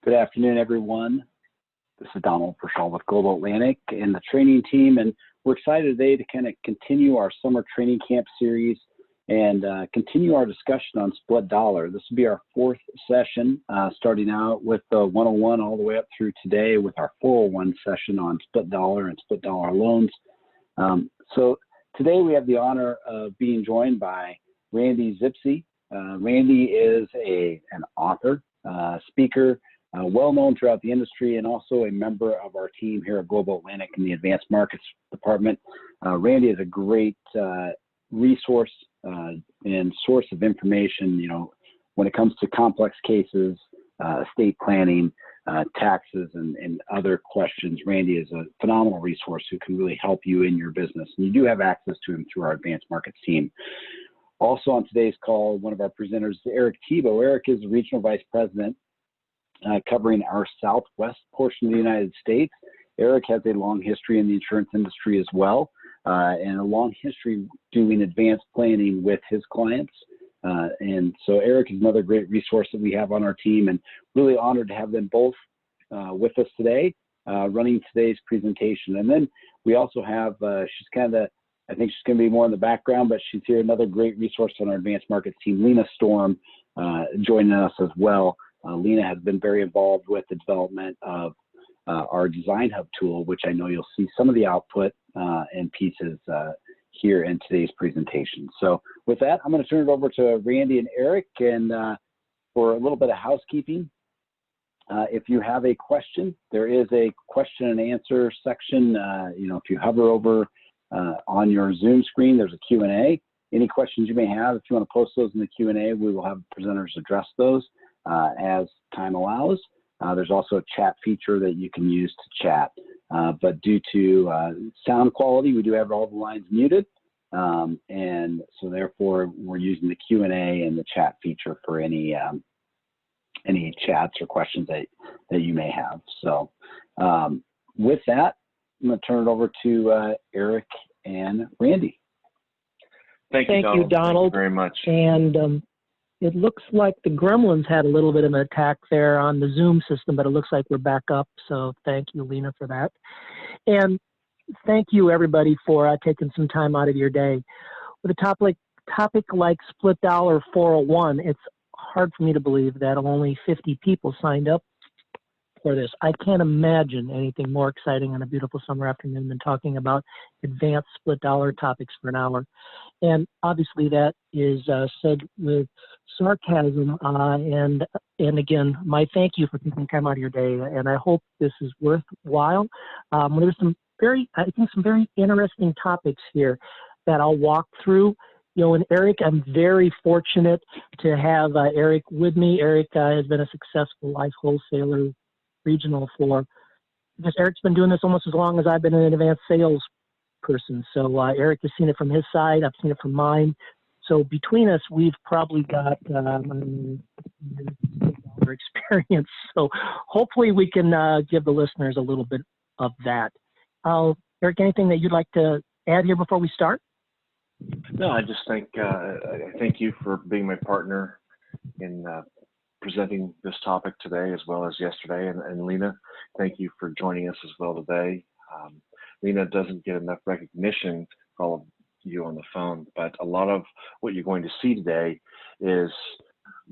Good afternoon, everyone. This is Donald Pershall with Global Atlantic and the training team, and we're excited today to kind of continue our summer training camp series and continue our discussion on split dollar. This will be our fourth session, starting out with the 101 all the way up through today with our 401 session on split dollar and split dollar loans. So today we have the honor of being joined by Randy Zipsey. Randy is an author, speaker, well known throughout the industry, and also a member of our team here at Global Atlantic in the Advanced Markets Department. Randy is a great resource and source of information, when it comes to complex cases, estate planning, taxes, and other questions. Randy is a phenomenal resource who can really help you in your business. And you do have access to him through our Advanced Markets team. Also on today's call, one of our presenters is Eric Tebow. Eric is the Regional Vice President covering our Southwest portion of the United States. Eric has a long history in the insurance industry as well, and a long history doing advanced planning with his clients. And so Eric is another great resource that we have on our team, and really honored to have them both with us today, running today's presentation. And then we also have, I think she's going to be more in the background, but she's here, another great resource on our Advanced Markets team, Lena Storm, joining us as well. Lena has been very involved with the development of our Design Hub tool, which I know you'll see some of the output and pieces here in today's presentation. So with that, I'm going to turn it over to Randy and Eric, and for a little bit of housekeeping. If you have a question, there is a question and answer section. If you hover over on your Zoom screen, there's a Q&A. Any questions you may have, if you want to post those in the Q&A, we will have presenters address those as time allows. There's also a chat feature that you can use to chat. But due to sound quality, we do have all the lines muted. And so therefore, we're using the Q&A and the chat feature for any chats or questions that you may have. So with that, I'm going to turn it over to Eric and Randy. Thank you, Donald. Thank you very much. And it looks like the gremlins had a little bit of an attack there on the Zoom system, but it looks like we're back up. So thank you, Lena, for that. And thank you, everybody, for taking some time out of your day. With a topic like split dollar 401, it's hard for me to believe that only 50 people signed up for this. I can't imagine anything more exciting on a beautiful summer afternoon than talking about advanced split dollar topics for an hour. And obviously that is said with sarcasm, and again, my thank you for taking time out of your day, and I hope this is worthwhile. There's some very interesting topics here that I'll walk through. And Eric, I'm very fortunate to have Eric with me. Eric has been a successful life wholesaler regional because Eric's been doing this almost as long as I've been an advanced sales person. So Eric has seen it from his side. I've seen it from mine. So between us, we've probably got experience. So hopefully we can give the listeners a little bit of that. Eric, anything that you'd like to add here before we start? No, I just think I thank you for being my partner in presenting this topic today as well as yesterday. And Lena, thank you for joining us as well today. Lena doesn't get enough recognition for all of you on the phone, but a lot of what you're going to see today is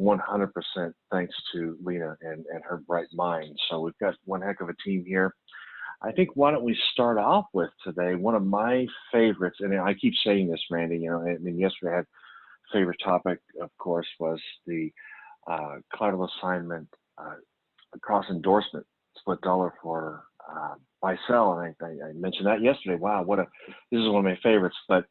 100% thanks to Lena and her bright mind. So we've got one heck of a team here. I think why don't we start off with today, one of my favorites, and I keep saying this, Randy, yesterday I had favorite topic, of course, was the collateral assignment cross endorsement split dollar for buy sell, and I mentioned that yesterday. Wow, this is one of my favorites. But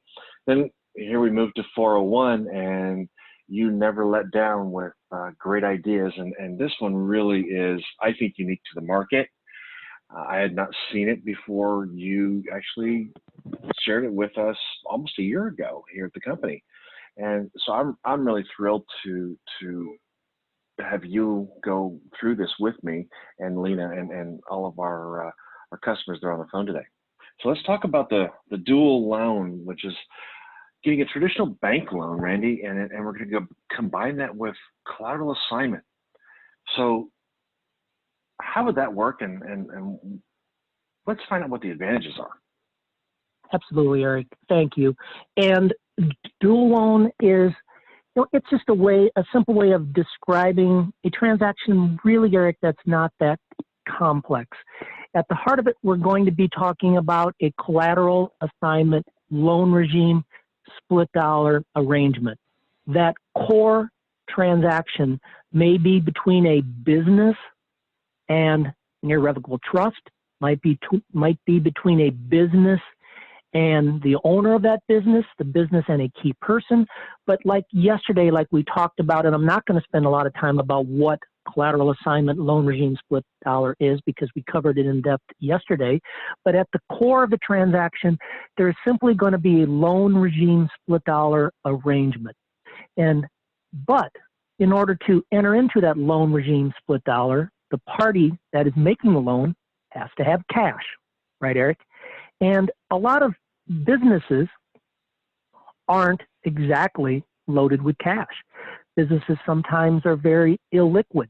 then here we move to 401, and you never let down with great ideas, and this one really is, I think, unique to the market. I had not seen it before you actually shared it with us almost a year ago here at the company, and so I'm really thrilled to have you go through this with me and Lena and all of our customers that are on the phone today. So let's talk about the dual loan, which is getting a traditional bank loan, Randy, and we're going to combine that with collateral assignment. So how would that work? And let's find out what the advantages are. Absolutely, Eric. Thank you. And dual loan is, it's just a simple way of describing a transaction, really, Eric, that's not that complex. At the heart of it, we're going to be talking about a collateral assignment loan regime split dollar arrangement. That core transaction may be between a business and an irrevocable trust, might be between a business and the owner of that business, the business and a key person. But like yesterday, like we talked about, and I'm not going to spend a lot of time about what collateral assignment loan regime split dollar is because we covered it in depth yesterday. But at the core of the transaction, there's simply going to be a loan regime split dollar arrangement. But in order to enter into that loan regime split dollar, the party that is making the loan has to have cash, right, Eric? And a lot of businesses aren't exactly loaded with cash. Businesses sometimes are very illiquid.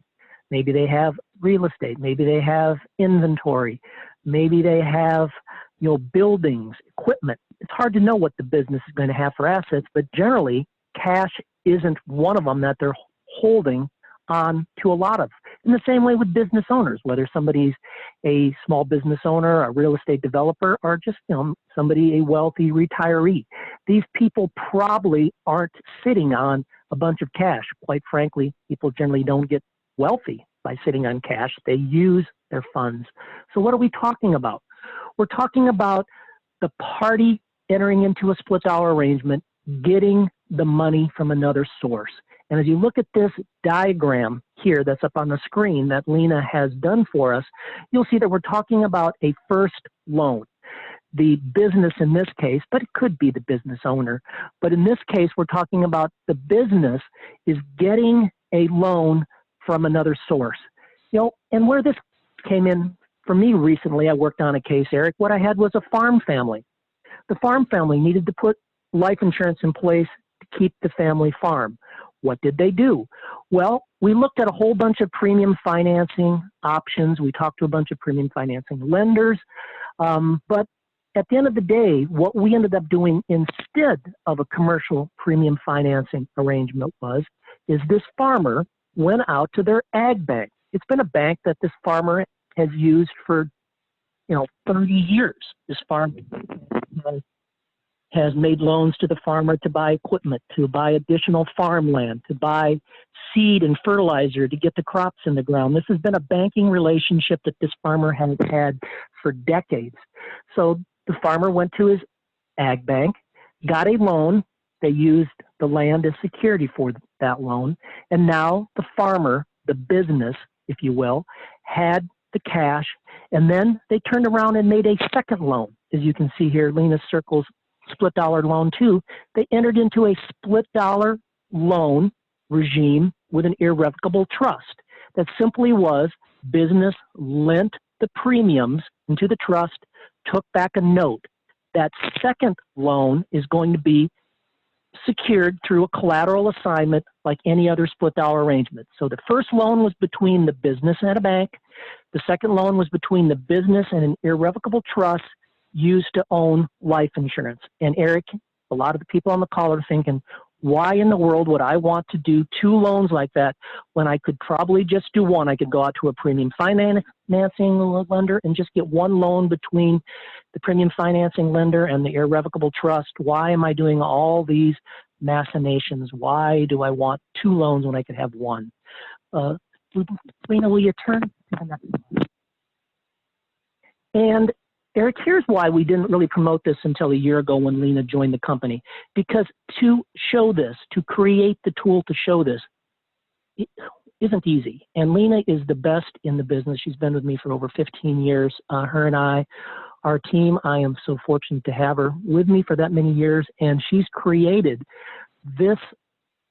Maybe they have real estate, maybe they have inventory, maybe they have, buildings, equipment. It's hard to know what the business is going to have for assets, but generally cash isn't one of them that they're holding on to a lot of. In the same way with business owners, whether somebody's a small business owner, a real estate developer, or just somebody, a wealthy retiree. These people probably aren't sitting on a bunch of cash. Quite frankly, people generally don't get wealthy by sitting on cash. They use their funds. So what are we talking about? We're talking about the party entering into a split dollar arrangement, getting the money from another source. And as you look at this diagram here that's up on the screen that Lena has done for us, you'll see that we're talking about a first loan. The business in this case, but it could be the business owner. But in this case, we're talking about the business is getting a loan from another source. And where this came in for me recently, I worked on a case, Eric, what I had was a farm family. The farm family needed to put life insurance in place to keep the family farm. What did they do? Well, we looked at a whole bunch of premium financing options. We talked to a bunch of premium financing lenders. But at the end of the day, what we ended up doing instead of a commercial premium financing arrangement is this farmer went out to their ag bank. It's been a bank that this farmer has used for, 30 years. This farmer has made loans to the farmer to buy equipment, to buy additional farmland, to buy seed and fertilizer to get the crops in the ground. This has been a banking relationship that this farmer has had for decades. So the farmer went to his ag bank, got a loan. They used the land as security for that loan. And now the farmer, the business, if you will, had the cash. And then they turned around and made a second loan. As you can see here, Lena circles split dollar loan too. They entered into a split dollar loan regime with an irrevocable trust. That simply was business lent the premiums into the trust, took back a note. That second loan is going to be secured through a collateral assignment like any other split dollar arrangement. So the first loan was between the business and a bank. The second loan was between the business and an irrevocable trust used to own life insurance. And Eric, a lot of the people on the call are thinking, why in the world would I want to do two loans like that when I could probably just do one? I could go out to a premium financing lender and just get one loan between the premium financing lender and the irrevocable trust. Why am I doing all these machinations? Why do I want two loans when I could have one? Lena, will you turn to the next one? And Eric, here's why we didn't really promote this until a year ago when Lena joined the company. Because to show this, to create the tool to show this, it isn't easy. And Lena is the best in the business. She's been with me for over 15 years. Her and I, our team, I am so fortunate to have her with me for that many years. And she's created this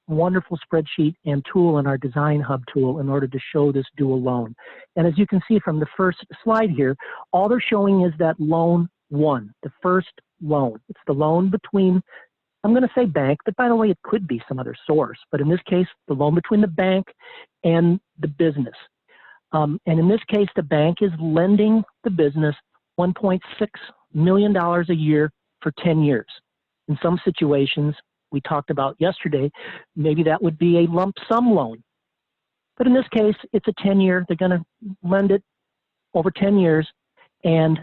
wonderful spreadsheet and tool in our Design Hub tool in order to show this dual loan. And as you can see from the first slide here, all they're showing is that loan one, the first loan. It's the loan between, I'm going to say bank, but by the way, it could be some other source. But in this case, the loan between the bank and the business. And in this case, the bank is lending the business $1.6 million a year for 10 years. In some situations we talked about yesterday, maybe that would be a lump sum loan. But in this case, it's a 10-year. They're going to lend it over 10 years, and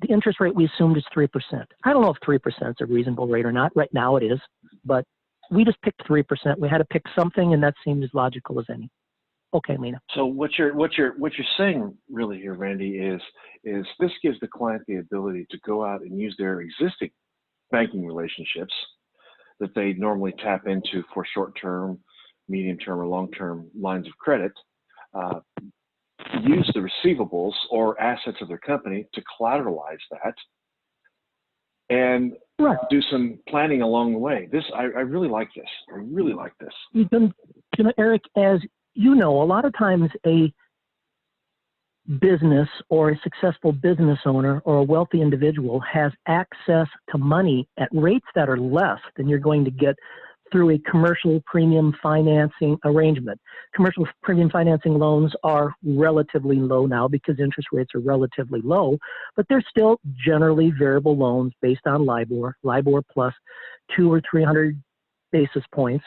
the interest rate we assumed is 3%. I don't know if 3% is a reasonable rate or not. Right now it is, but we just picked 3%. We had to pick something, and that seemed as logical as any. Okay, Lena. So what you're saying really here, Randy, is this gives the client the ability to go out and use their existing banking relationships that they normally tap into for short-term, medium-term, or long-term lines of credit, use the receivables or assets of their company to collateralize that, and do some planning along the way. I really like this. I really like this. You know, Eric, as you know, a lot of times a business or a successful business owner or a wealthy individual has access to money at rates that are less than you're going to get through a commercial premium financing arrangement. Commercial premium financing loans are relatively low now because interest rates are relatively low, but they're still generally variable loans based on LIBOR plus 200 or 300 basis points.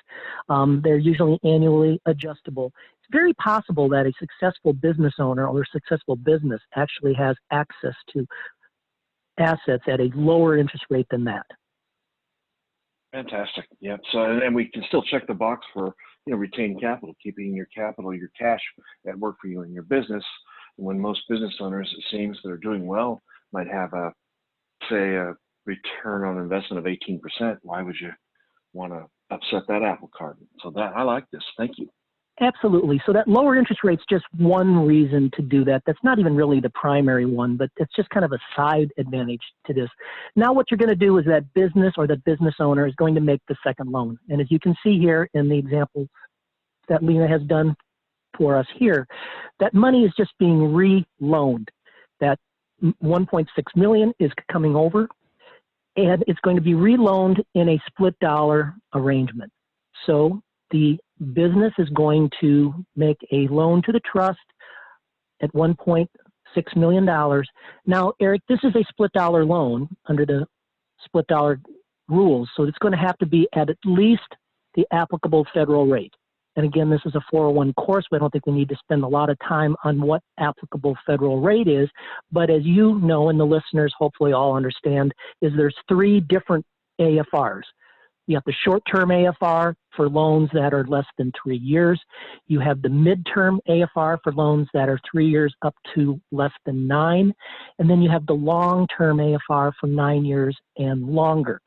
They're usually annually adjustable. It's very possible that a successful business owner or a successful business actually has access to assets at a lower interest rate than that. Fantastic. Yeah. So, and we can still check the box for, retained capital, keeping your capital, your cash at work for you in your business. When most business owners, it seems, that are doing well, might have a return on investment of 18%. Why would you want to upset that apple cart? So I like this. Thank you. Absolutely. So that lower interest rate's just one reason to do that. That's not even really the primary one, but it's just kind of a side advantage to this. Now what you're going to do is that business or that business owner is going to make the second loan. And as you can see here in the example that Lena has done for us here, that money is just being re-loaned. That $1.6 million is coming over, and it's going to be re-loaned in a split dollar arrangement. So the business is going to make a loan to the trust at $1.6 million. Now, Eric, this is a split dollar loan under the split dollar rules, so it's going to have to be at least the applicable federal rate. And again, this is a 401 course, but I don't think we need to spend a lot of time on what applicable federal rate is. But as you know, and the listeners hopefully all understand, is there's three different AFRs. You have the short-term AFR for loans that are less than 3 years. You have the mid-term AFR for loans that are 3 years up to less than 9. And then you have the long-term AFR for 9 years and longer.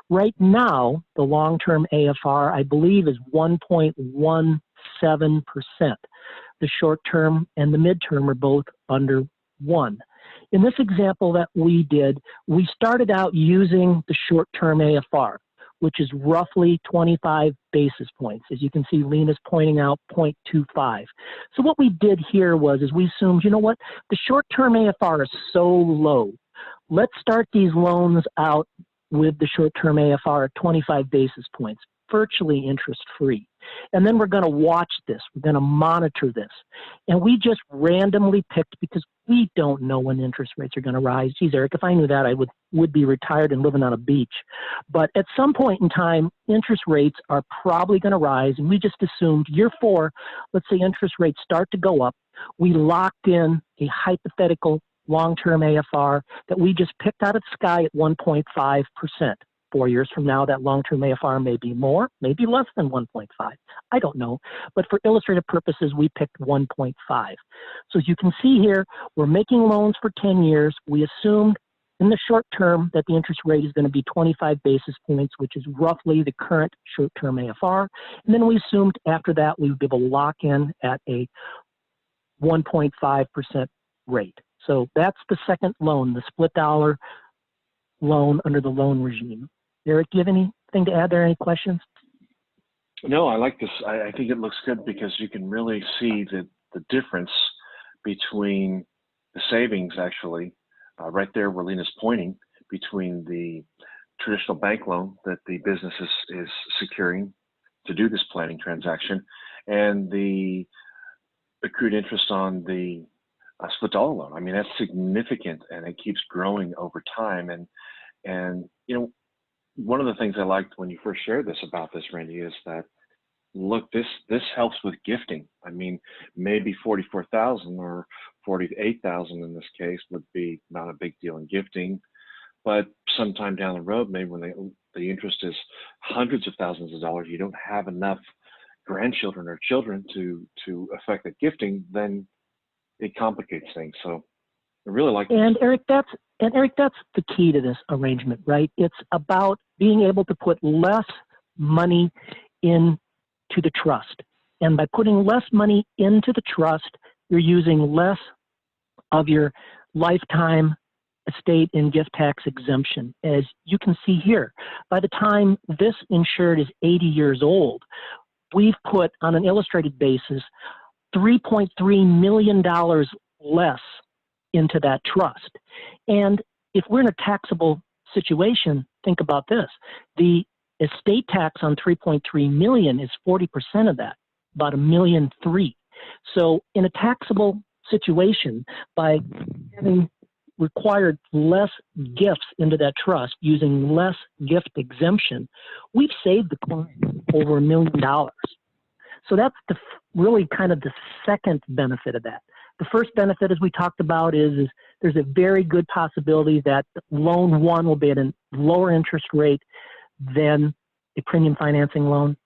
Right now, the long-term AFR, I believe, is 1.17%. The short-term and the mid-term are both under 1. In this example that we did, we started out using the short-term AFR, which is roughly 25 basis points. As you can see, Lena's pointing out 0.25. So what we did here was we assumed, you know what, the short-term AFR is so low. Let's start these loans out with the short-term AFR at 25 basis points, virtually interest-free. And then we're going to watch this. We're going to monitor this. And we just randomly picked, because we don't know when interest rates are going to rise. Geez, Eric, if I knew that, I would be retired and living on a beach. But at some point in time, interest rates are probably going to rise. And we just assumed year 4, let's say interest rates start to go up. We locked in a hypothetical long-term AFR that we just picked out of the sky at 1.5%. 4 years from now, that long-term AFR may be more, maybe less than 1.5. I don't know. But for illustrative purposes, we picked 1.5. So as you can see here, we're making loans for 10 years. We assumed in the short term that the interest rate is going to be 25 basis points, which is roughly the current short-term AFR. And then we assumed after that we would be able to lock in at a 1.5% rate. So that's the second loan, the split dollar loan under the loan regime. Eric, do you have anything to add there? Any questions? No, I like this. I think it looks good because you can really see the difference between the savings, actually, right there where Lena's pointing, between the traditional bank loan that the business is securing to do this planning transaction and the accrued interest on the split dollar loan. I mean, that's significant, and it keeps growing over time. And you know, one of the things I liked when you first shared this about this, Randy, is that, look, this helps with gifting. I mean, maybe 44,000 or 48,000 in this case would be not a big deal in gifting, but sometime down the road, maybe when the interest is hundreds of thousands of dollars, you don't have enough grandchildren or children to affect the gifting, then it complicates things. So I really like this. And Eric, that's the key to this arrangement, right? It's about being able to put less money into the trust. And by putting less money into the trust, you're using less of your lifetime estate and gift tax exemption. As you can see here, by the time this insured is 80 years old, we've put, on an illustrated basis, $3.3 million less into that trust. And if we're in a taxable situation, think about this. The estate tax on $3.3 million is 40% of that, about $1.3 million. So in a taxable situation, by having required less gifts into that trust, using less gift exemption, we've saved the client over $1 million. So that's really kind of the second benefit of that. The first benefit, as we talked about, is there's a very good possibility that loan one will be at a lower interest rate than a premium financing loan.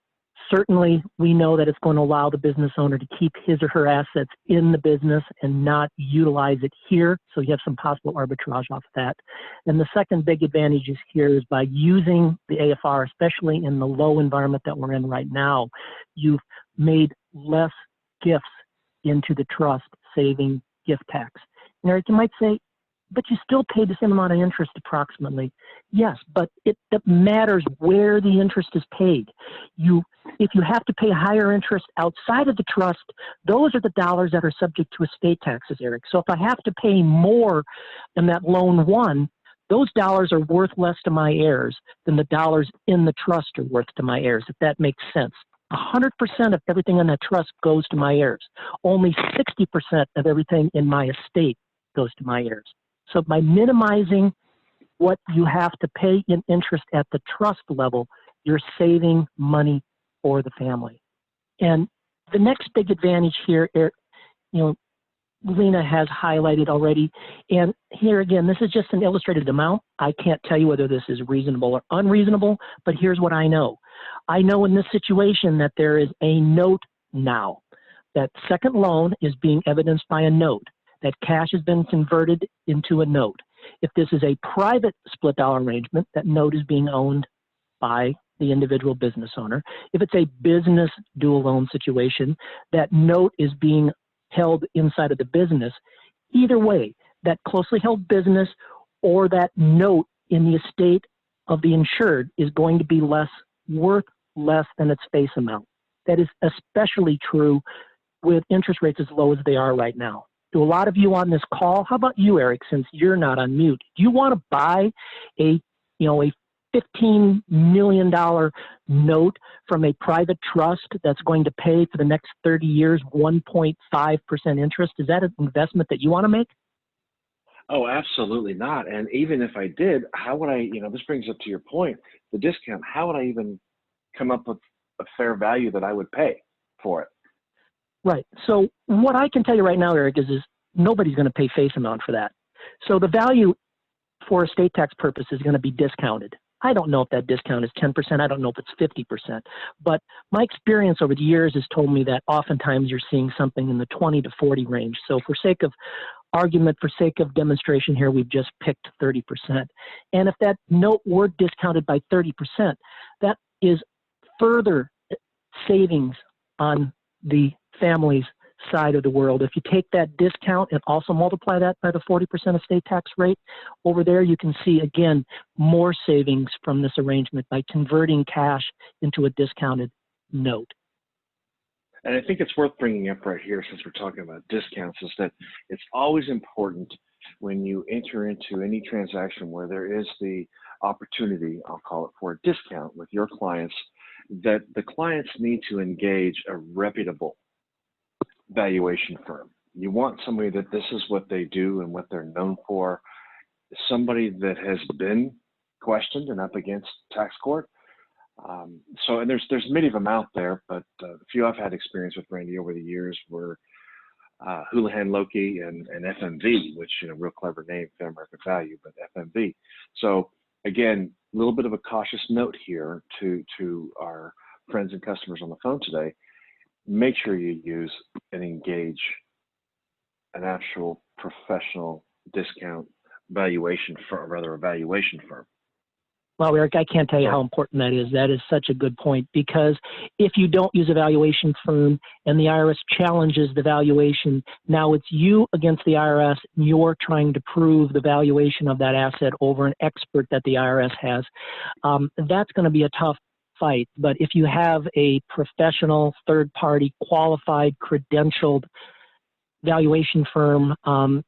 Certainly, we know that it's going to allow the business owner to keep his or her assets in the business and not utilize it here. So you have some possible arbitrage off of that. And the second big advantage is here is by using the AFR, especially in the low environment that we're in right now, you've made less gifts into the trust, saving gift tax. And Eric, you might say, but you still pay the same amount of interest approximately. Yes, but it matters where the interest is paid. If you have to pay higher interest outside of the trust, those are the dollars that are subject to estate taxes, Eric. So if I have to pay more than that loan one, those dollars are worth less to my heirs than the dollars in the trust are worth to my heirs, if that makes sense. 100% of everything in that trust goes to my heirs. Only 60% of everything in my estate goes to my heirs. So by minimizing what you have to pay in interest at the trust level, you're saving money for the family. And the next big advantage here, Lena has highlighted already. And here again, this is just an illustrated amount. I can't tell you whether this is reasonable or unreasonable, but here's what I know. I know in this situation that there is a note now. That second loan is being evidenced by a note. That cash has been converted into a note. If this is a private split dollar arrangement, that note is being owned by the individual business owner. If it's a business dual loan situation, that note is being held inside of the business. Either way, that closely held business or that note in the estate of the insured is going to be worth less than its face amount. That is especially true with interest rates as low as they are right now. To a lot of you on this call, how about you, Eric, since you're not on mute? Do you want to buy a $15 million note from a private trust that's going to pay for the next 30 years 1.5% interest? Is that an investment that you want to make? Oh, absolutely not. And even if I did, how would I, this brings up to your point, the discount, how would I even come up with a fair value that I would pay for it? Right. So what I can tell you right now, Eric, is nobody's going to pay face amount for that. So the value for estate tax purposes is going to be discounted. I don't know if that discount is 10%. I don't know if it's 50%. But my experience over the years has told me that oftentimes you're seeing something in the 20 to 40 range. So for sake of argument, for sake of demonstration here, we've just picked 30%. And if that note were discounted by 30%, that is further savings on the family's side of the world. If you take that discount and also multiply that by the 40% estate tax rate, over there you can see, again, more savings from this arrangement by converting cash into a discounted note. And I think it's worth bringing up right here, since we're talking about discounts, is that it's always important when you enter into any transaction where there is the opportunity, I'll call it, for a discount with your clients, that the clients need to engage a reputable valuation firm. You want somebody that this is what they do and what they're known for, somebody that has been questioned and up against tax court. And there's many of them out there, but a few I've had experience with, Randy, over the years were Houlihan Lokey and FMV, which, real clever name, fair market value, but FMV. So again, a little bit of a cautious note here to our friends and customers on the phone today. Make sure you use and engage an actual professional discount valuation firm, rather a valuation firm. Well, Eric, I can't tell you how important that is. That is such a good point, because if you don't use a valuation firm and the IRS challenges the valuation, now it's you against the IRS, and you're trying to prove the valuation of that asset over an expert that the IRS has. That's going to be a tough fight. But if you have a professional, third-party, qualified, credentialed valuation firm,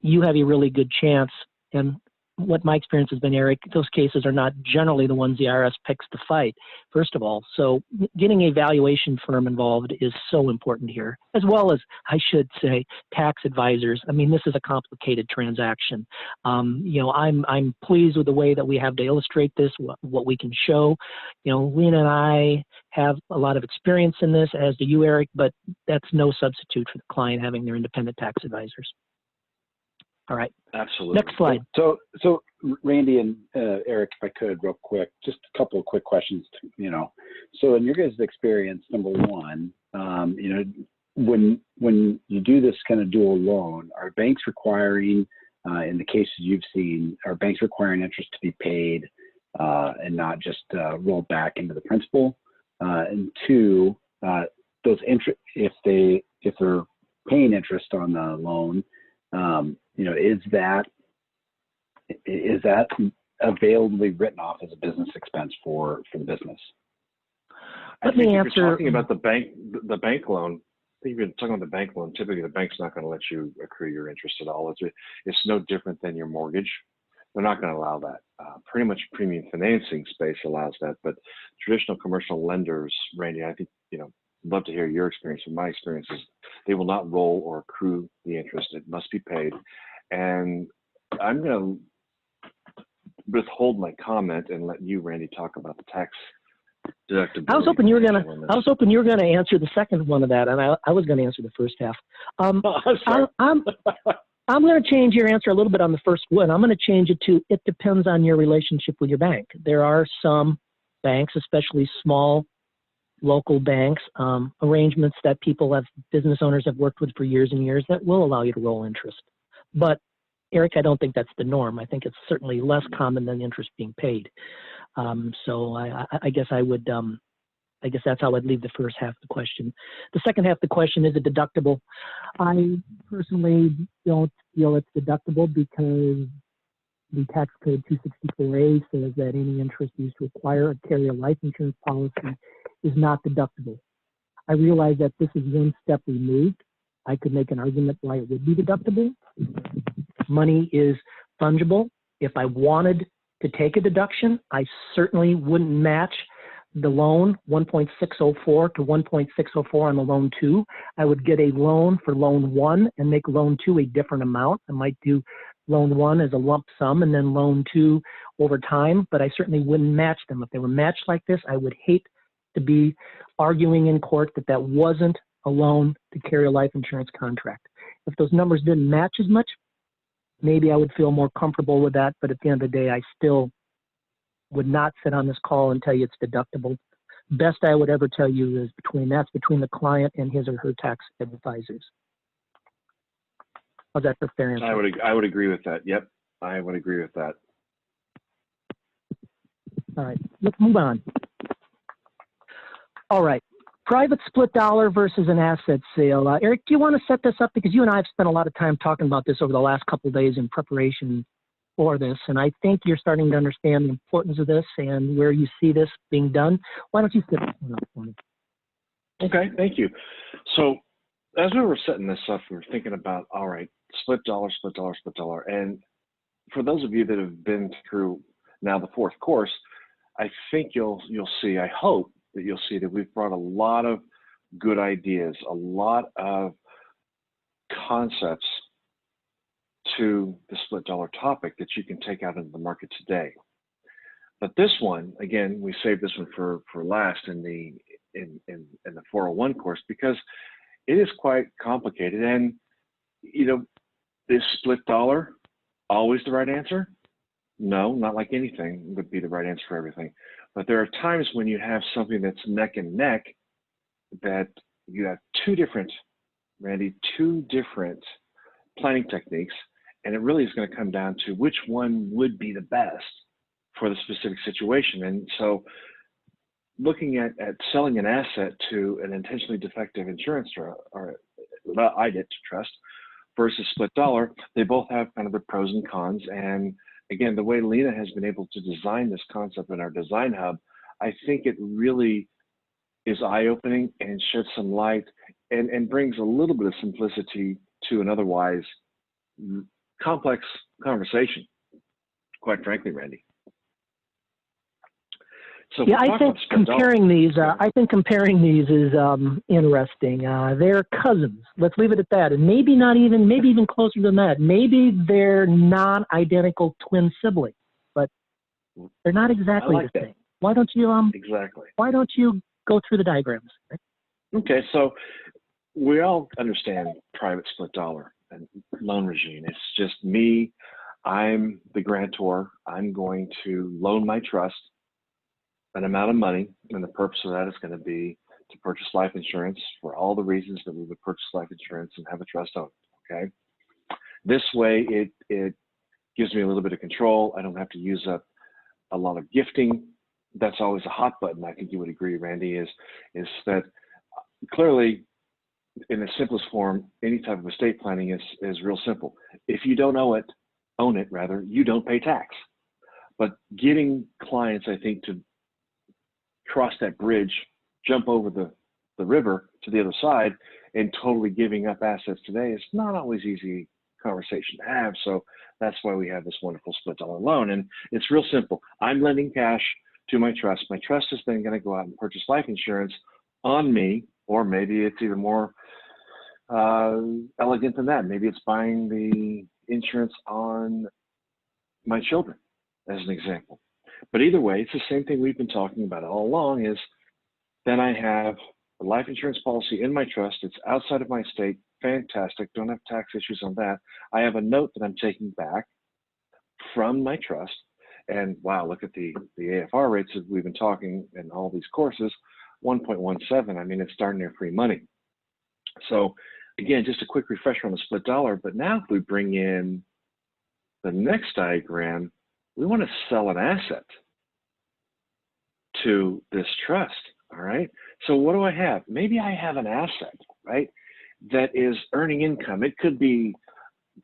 you have a really good chance. And what my experience has been, Eric, those cases are not generally the ones the IRS picks to fight, first of all. So getting a valuation firm involved is so important here, as well as, I should say, tax advisors. I mean, this is a complicated transaction. I'm pleased with the way that we have to illustrate this, what we can show. Lena and I have a lot of experience in this, as do you, Eric, but that's no substitute for the client having their independent tax advisors. All right. Absolutely. Next slide. So Randy and Eric, if I could, real quick, just a couple of quick questions. So in your guys' experience, number one, when you do this kind of dual loan, are banks requiring, in the cases you've seen, are banks requiring interest to be paid and not just rolled back into the principal? And two, those interest, if they're paying interest on the loan, is that availably written off as a business expense for the business? Let me answer. If you're talking about the bank loan, I think if you're talking about the bank loan, typically the bank's not going to let you accrue your interest at all. It's no different than your mortgage. They're not going to allow that. Pretty much premium financing space allows that, but traditional commercial lenders, Randy, I think, love to hear your experience. And my experience is they will not roll or accrue the interest. It must be paid. And I'm going to withhold my comment and let you, Randy, talk about the tax deductibility. I was hoping you were going to answer the second one of that, and I was going to answer the first half. I'm going to change your answer a little bit on the first one. I'm going to change it to, it depends on your relationship with your bank. There are some banks, especially small local banks, arrangements that business owners have worked with for years and years that will allow you to roll interest. But Eric, I don't think that's the norm. I think it's certainly less common than interest being paid. So I guess that's how I'd leave the first half of the question. The second half of the question is a deductible. I personally don't feel it's deductible because the tax code 264A says that any interest used to acquire or carry a life insurance policy is not deductible. I realize that this is one step removed. I could make an argument why it would be deductible. Money is fungible. If I wanted to take a deduction, I certainly wouldn't match the loan 1.604 to 1.604 on the loan 2. I would get a loan for loan 1 and make loan 2 a different amount. I might do loan 1 as a lump sum and then loan 2 over time, but I certainly wouldn't match them. If they were matched like this, I would hate to be arguing in court that wasn't a loan to carry a life insurance contract. If those numbers didn't match as much, maybe I would feel more comfortable with that, but at the end of the day, I still would not sit on this call and tell you it's deductible. Best I would ever tell you is that's between the client and his or her tax advisors. How's that for fair answer? I would agree with that. Yep, I would agree with that. All right, let's move on. All right, private split dollar versus an asset sale. Eric, do you want to set this up? Because you and I have spent a lot of time talking about this over the last couple of days in preparation for this, and I think you're starting to understand the importance of this and where you see this being done. Why don't you set this one up for me? Okay, thank you. So as we were setting this up, we were thinking about, all right, split dollar. And for those of you that have been through now the fourth course, I think you'll see, I hope that you'll see that we've brought a lot of good ideas, a lot of concepts to the split dollar topic that you can take out into the market today. But this one, again, we saved this one for last in the 401 course because it is quite complicated. And is split dollar always the right answer? No, not like anything would be the right answer for everything. But there are times when you have something that's neck and neck, that you have two different planning techniques, and it really is going to come down to which one would be the best for the specific situation. And so looking at selling an asset to an intentionally defective insurance or IDIT trust versus split dollar, they both have kind of the pros and cons. And again, the way Lena has been able to design this concept in our design hub, I think it really is eye-opening and sheds some light and brings a little bit of simplicity to an otherwise complex conversation, quite frankly, Randy. So yeah, I think comparing these is interesting. They're cousins. Let's leave it at that. And maybe even closer than that. Maybe they're non-identical twin siblings, but they're not exactly the same. Why don't you Why don't you go through the diagrams? Okay, so we all understand private split dollar and loan regime. It's just me. I'm the grantor. I'm going to loan my trust an amount of money, and the purpose of that is going to be to purchase life insurance for all the reasons that we would purchase life insurance and have a trust owned. Okay, this way it gives me a little bit of control. I don't have to use up a lot of gifting. That's always a hot button. I think you would agree, Randy, is that clearly in the simplest form, any type of estate planning is real simple. If you don't own it, you don't pay tax. But getting clients, I think, to cross that bridge, jump over the river to the other side, and totally giving up assets today is not always easy conversation to have. So that's why we have this wonderful split dollar loan. And it's real simple. I'm lending cash to my trust. My trust is then going to go out and purchase life insurance on me, or maybe it's even more elegant than that. Maybe it's buying the insurance on my children, as an example. But either way, it's the same thing we've been talking about all along, is then I have a life insurance policy in my trust. It's outside of my estate. Fantastic. Don't have tax issues on that. I have a note that I'm taking back from my trust. And wow, look at the AFR rates that we've been talking in all these courses, 1.17. I mean, it's darn near free money. So again, just a quick refresher on the split dollar. But now if we bring in the next diagram, we want to sell an asset to this trust, all right? So what do I have? Maybe I have an asset, right, that is earning income. It could be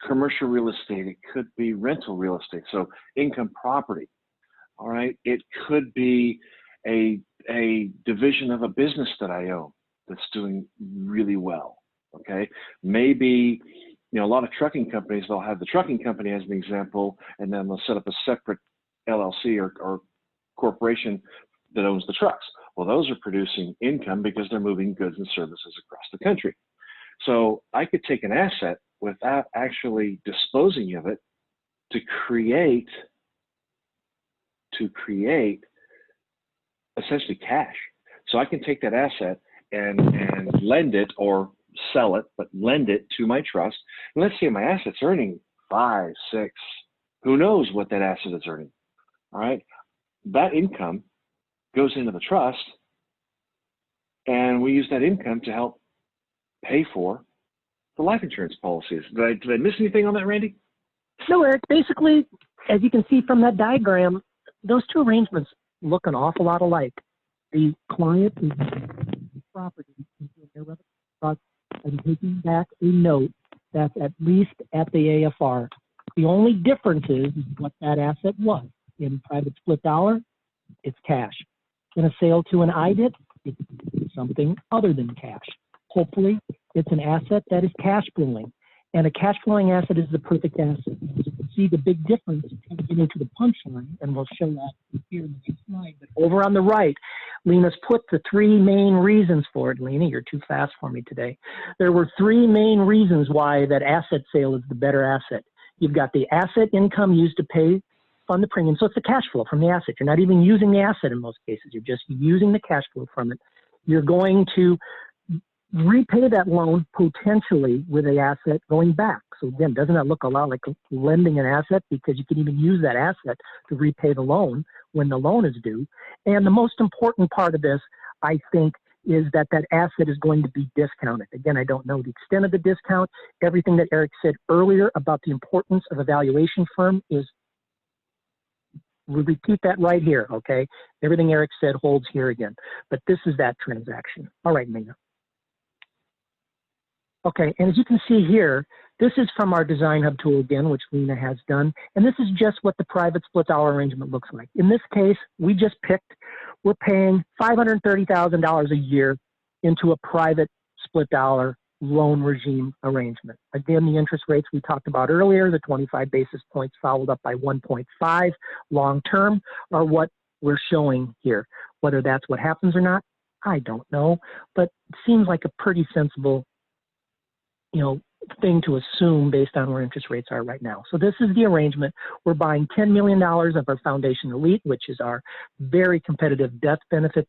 commercial real estate. It could be rental real estate, so income property, all right? It could be a division of a business that I own that's doing really well, okay? Maybe, a lot of trucking companies, they'll have the trucking company as an example, and then they'll set up a separate LLC or corporation that owns the trucks. Well, those are producing income because they're moving goods and services across the country. So I could take an asset without actually disposing of it to create essentially cash. So I can take that asset and lend it, or sell it, but lend it to my trust. And let's say my asset's earning 5, 6, who knows what that asset is earning, all right? That income goes into the trust, and we use that income to help pay for the life insurance policies. Did I miss anything on that, Randy? No, Eric. Basically, as you can see from that diagram, those two arrangements look an awful lot alike. The client is property and taking back a note that's at least at the AFR. The only difference is what that asset was. In private split dollar, it's cash. In a sale to an IDIT, it's something other than cash. Hopefully, it's an asset that is cash flowing. And a cash flowing asset is the perfect asset. As you can see the big difference to get into the punchline, and we'll show that here in the next slide. But over on the right, Lena's put the three main reasons for it. Lena, you're too fast for me today. There were three main reasons why that asset sale is the better asset. You've got the asset income used to fund the premium. So it's the cash flow from the asset. You're not even using the asset in most cases. You're just using the cash flow from it. You're going to repay that loan potentially with the asset going back. So again, doesn't that look a lot like lending an asset, because you can even use that asset to repay the loan when the loan is due? And the most important part of this, I think, is that that asset is going to be discounted. Again, I don't know the extent of the discount. Everything that Eric said earlier about the importance of a valuation firm is, we repeat that right here, okay? Everything Eric said holds here again. But this is that transaction. All right, Nina. Okay, and as you can see here, this is from our Design Hub tool again, which Lena has done. And this is just what the private split dollar arrangement looks like. In this case, we just picked, we're paying $530,000 a year into a private split dollar loan regime arrangement. Again, the interest rates we talked about earlier, the 25 basis points followed up by 1.5 long term, are what we're showing here. Whether that's what happens or not, I don't know, but it seems like a pretty sensible, thing to assume based on where interest rates are right now. So this is the arrangement. We're buying $10 million of our Foundation Elite, which is our very competitive death benefit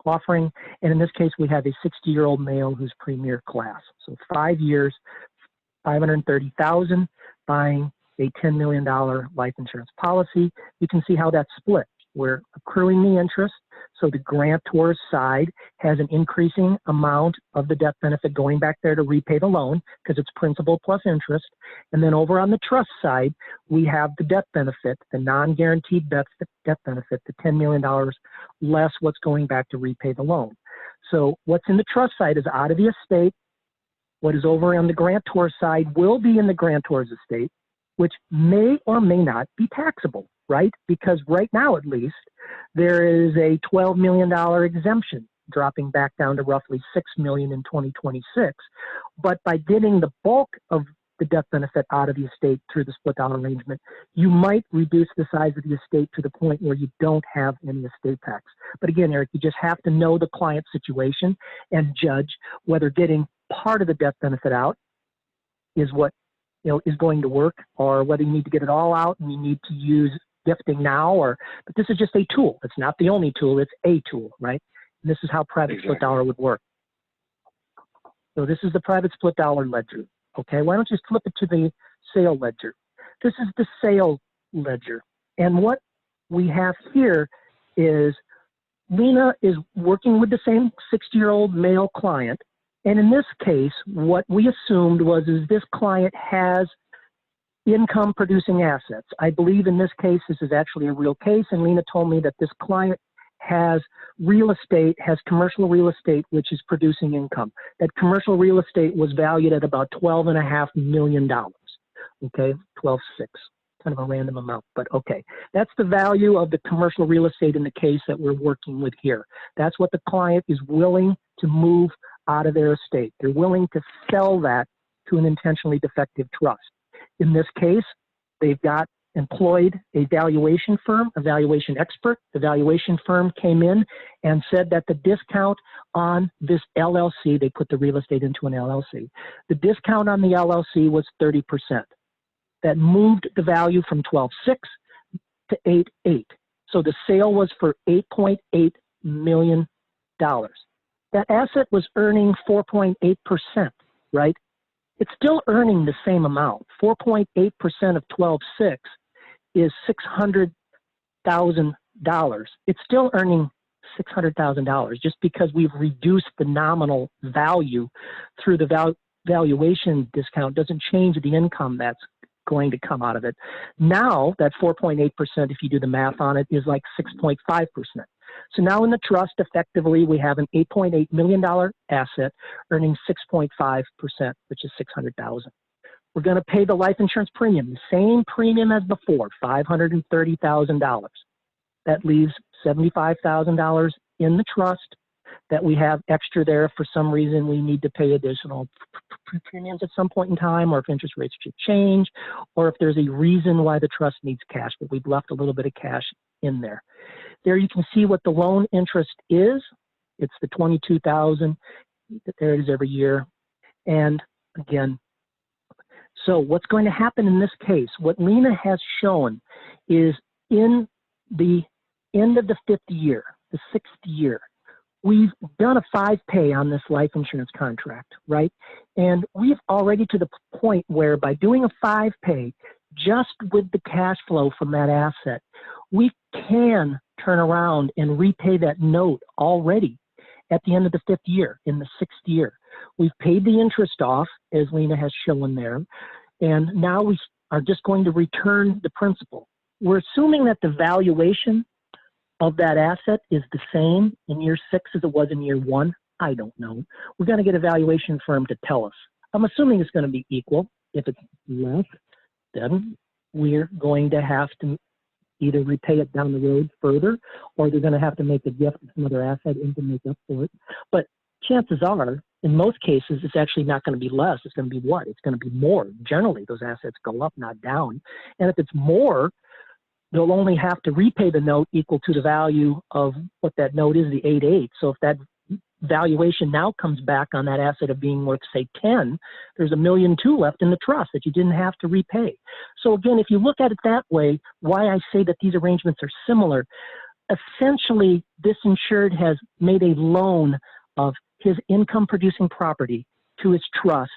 offering. And in this case, we have a 60-year-old male who's premier class. So 5 years, $530,000, buying a $10 million life insurance policy. You can see how that's split. We're accruing the interest, so the grantor's side has an increasing amount of the death benefit going back there to repay the loan, because it's principal plus interest. And then over on the trust side, we have the death benefit, the non-guaranteed death benefit, the $10 million less what's going back to repay the loan. So what's in the trust side is out of the estate. What is over on the grantor side will be in the grantor's estate, which may or may not be taxable, right? Because right now, at least, there is a $12 million exemption, dropping back down to roughly $6 million in 2026. But by getting the bulk of the death benefit out of the estate through the split dollar arrangement, you might reduce the size of the estate to the point where you don't have any estate tax. But again, Eric, you just have to know the client's situation and judge whether getting part of the death benefit out is what is going to work, or whether you need to get it all out and you need to use gifting now, but this is just a tool. It's not the only tool, it's a tool, right? And this is how private split dollar would work. So this is the private split dollar ledger. Okay, why don't you flip it to the sale ledger? This is the sale ledger. And what we have here is Lena is working with the same 60-year-old male client. And in this case, what we assumed is this client has income producing assets. I believe in this case, this is actually a real case. And Lena told me that this client has real estate, has commercial real estate, which is producing income. That commercial real estate was valued at about $12.5 million. Okay, 12.6, kind of a random amount, but okay. That's the value of the commercial real estate in the case that we're working with here. That's what the client is willing to move out of their estate. They're willing to sell that to an intentionally defective trust. In this case, they've employed a valuation firm, a valuation expert. The valuation firm came in and said that the discount on this LLC, they put the real estate into an LLC, the discount on the LLC was 30%. That moved the value from 12.6 to 8.8. So the sale was for $8.8 million. That asset was earning 4.8%, right? It's still earning the same amount. 4.8% of 12.6 is $600,000. It's still earning $600,000 just because we've reduced the nominal value through the valuation discount doesn't change the income that's going to come out of it. Now that 4.8%, if you do the math on it, is like 6.5%. So now in the trust, effectively, we have an $8.8 million asset earning 6.5%, which is $600,000. We're going to pay the life insurance premium, the same premium as before, $530,000. That leaves $75,000 in the trust. that we have extra there if for some reason we need to pay additional premiums at some point in time, or if interest rates should change, or if there's a reason why the trust needs cash, but we've left a little bit of cash in there. There you can see what the loan interest is. It's the $22,000. There it is every year. And again, so what's going to happen in this case, what Lena has shown is in the end of the 50th year, the 6th year, we've done a 5-pay on this life insurance contract, right? And we've already to the point where by doing a 5-pay, just with the cash flow from that asset, we can turn around and repay that note already at the end of the 5th year, in the 6th year. We've paid the interest off, as Lena has shown there, and now we are just going to return the principal. We're assuming that the valuation of that asset is the same in year 6 as it was in year 1. I don't know. We're going to get a valuation firm to tell us. I'm assuming it's going to be equal. If it's less, then we're going to have to either repay it down the road further, or they're going to have to make a gift of some other asset in to make up for it. But chances are, in most cases, it's actually not going to be less. It's going to be what? It's going to be more. Generally, those assets go up, not down. And if it's more, they'll only have to repay the note equal to the value of what that note is, the 8.8. So if that valuation now comes back on that asset of being worth, say, 10, there's $1.2 million left in the trust that you didn't have to repay. So again, if you look at it that way, why I say that these arrangements are similar, essentially this insured has made a loan of his income producing property to his trust,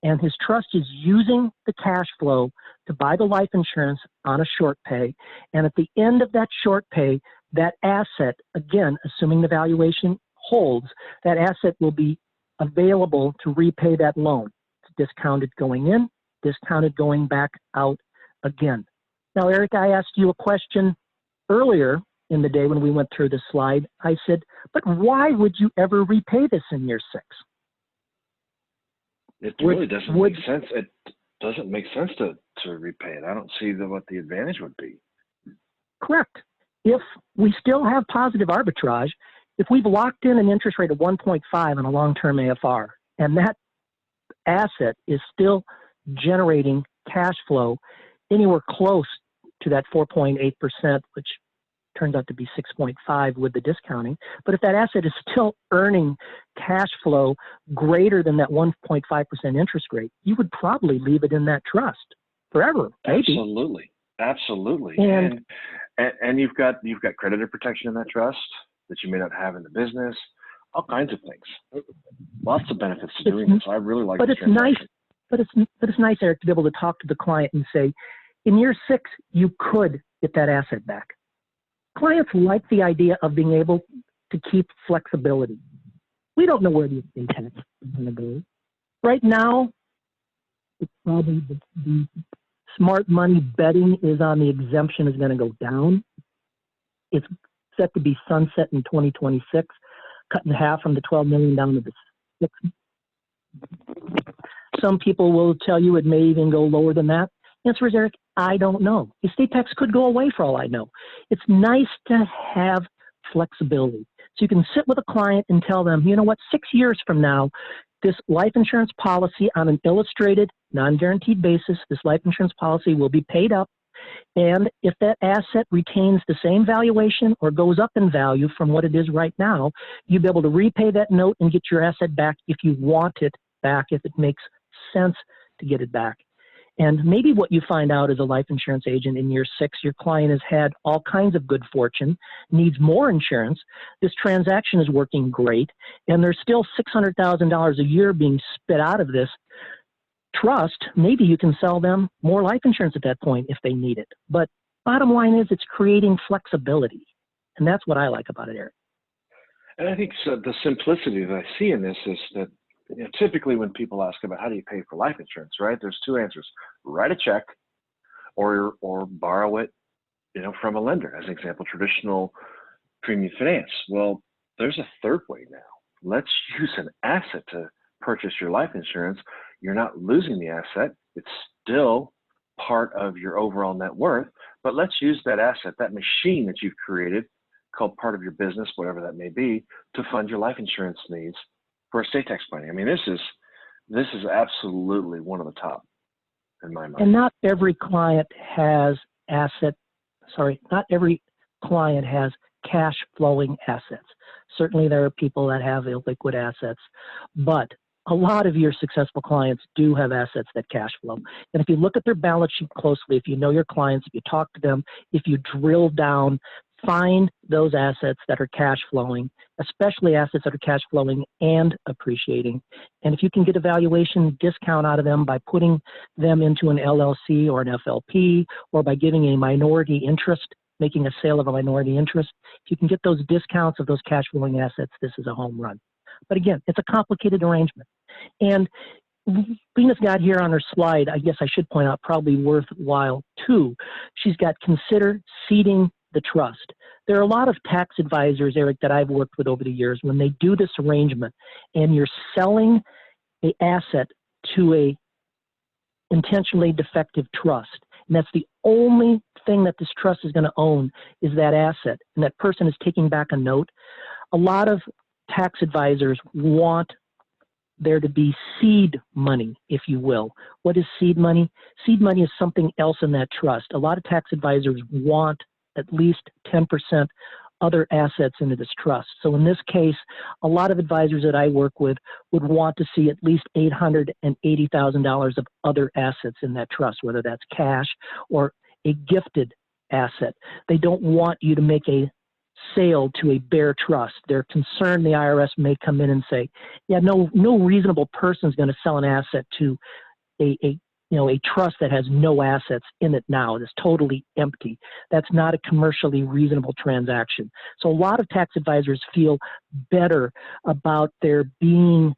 and his trust is using the cash flow to buy the life insurance on a short pay. And at the end of that short pay, that asset, again, assuming the valuation holds, that asset will be available to repay that loan. It's discounted going in, discounted going back out again. Now, Eric, I asked you a question earlier in the day when we went through this slide. I said, but why would you ever repay this in year 6? It really doesn't make sense. It doesn't make sense to repay it. I don't see what the advantage would be. Correct. If we still have positive arbitrage, if we've locked in an interest rate of 1.5 on a long-term AFR, and that asset is still generating cash flow anywhere close to that 4.8%, which turns out to be 6.5 with the discounting. But if that asset is still earning cash flow greater than that 1.5% interest rate, you would probably leave it in that trust forever, maybe. Absolutely. And you've got creditor protection in that trust that you may not have in the business, all kinds of things. Lots of benefits to doing this. I really like this transaction. But it's nice, Eric, to be able to talk to the client and say, in year 6, you could get that asset back. Clients like the idea of being able to keep flexibility. We don't know where the estate tax is going to go. Right now, it's probably the smart money betting is on the exemption is going to go down. It's set to be sunset in 2026, cut in half from the $12 million down to the $6. Some people will tell you it may even go lower than that. Answer is, Eric, I don't know. Estate tax could go away for all I know. It's nice to have flexibility. So you can sit with a client and tell them, you know what, 6 years from now, this life insurance policy on an illustrated, non-guaranteed basis, this life insurance policy will be paid up. And if that asset retains the same valuation or goes up in value from what it is right now, you'll be able to repay that note and get your asset back if you want it back, if it makes sense to get it back. And maybe what you find out as a life insurance agent in year 6, your client has had all kinds of good fortune, needs more insurance. This transaction is working great, and there's still $600,000 a year being spit out of this trust. Maybe you can sell them more life insurance at that point if they need it. But bottom line is it's creating flexibility. And that's what I like about it, Eric. And I think the simplicity that I see in this is that, you know, typically when people ask about how do you pay for life insurance, right? There's 2 answers: write a check, or borrow it, you know, from a lender. As an example, traditional premium finance. Well, there's a third way now. Let's use an asset to purchase your life insurance. You're not losing the asset. It's still part of your overall net worth. But let's use that asset, that machine that you've created, called part of your business, whatever that may be, to fund your life insurance needs for estate tax planning. I mean, this is absolutely one of the top in my mind. And not every client has not every client has cash flowing assets. Certainly there are people that have illiquid assets, but a lot of your successful clients do have assets that cash flow. And if you look at their balance sheet closely, if you know your clients, if you talk to them, if you drill down, find those assets that are cash flowing, especially assets that are cash flowing and appreciating. And if you can get a valuation discount out of them by putting them into an LLC or an FLP, or by giving a minority interest, making a sale of a minority interest, if you can get those discounts of those cash flowing assets, this is a home run. But again, it's a complicated arrangement. And Lena's got here on her slide, I guess I should point out, probably worthwhile too. She's got consider seeding the trust. There are a lot of tax advisors, Eric, that I've worked with over the years. When they do this arrangement and you're selling an asset to a intentionally defective trust, and that's the only thing that this trust is going to own is that asset, and that person is taking back a note, a lot of tax advisors want there to be seed money, if you will. What is seed money? Seed money is something else in that trust. A lot of tax advisors want at least 10% other assets into this trust. So in this case, a lot of advisors that I work with would want to see at least $880,000 of other assets in that trust, whether that's cash or a gifted asset. They don't want you to make a sale to a bare trust. They're concerned the IRS may come in and say, yeah, no reasonable person is going to sell an asset to a trust that has no assets in it now, that's totally empty. That's not a commercially reasonable transaction. So a lot of tax advisors feel better about there being